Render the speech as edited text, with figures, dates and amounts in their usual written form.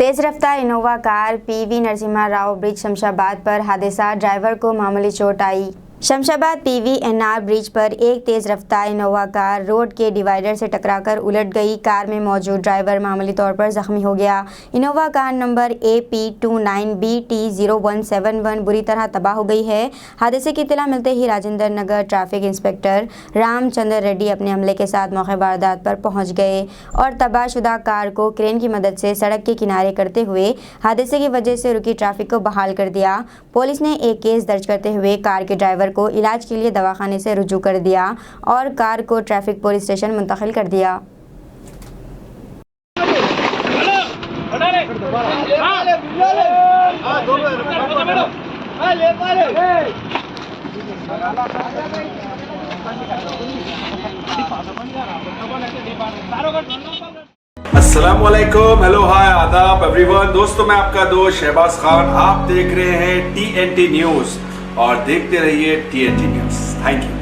तेज रफ्तार Innova car PV Narasimha Rao bridge Shamshabad पर हादसा, ड्राइवर को मामूली चोट आई। शमशाबाद PVNR ब्रिज पर एक तेज रफ्तार इनोवा कार रोड के डिवाइडर से टकराकर उलट गई। कार में मौजूद ड्राइवर मामूली तौर पर जख्मी हो गया। इनोवा कार नंबर AP29BT0171 बुरी तरह तबाह हो गई है। हादसे की इत्तला मिलते ही राजेंद्र नगर ट्रैफिक इंस्पेक्टर रामचंद्र रेड्डी अपने अमले के साथ मौके वारदात पर पहुंच गए और तबाहशुदा कार को क्रेन की मदद से सड़क के किनारे करते हुए हादसे की वजह से रुकी ट्रैफिक को बहाल कर दिया। पुलिस ने एक केस दर्ज करते हुए कार के ड्राइवर को इलाज के लिए दवाखाने से रुजू कर दिया और कार को ट्रैफिक पुलिस स्टेशन मुंतकिल कर दिया। अस्सलामुअलैकुम, हेलो, हाय, आदाब एवरीवन। दोस्तों, मैं आपका दोस्त शहबाज खान। आप देख रहे हैं TNT न्यूज़ और देखते रहिए TNT न्यूज़। Thank you.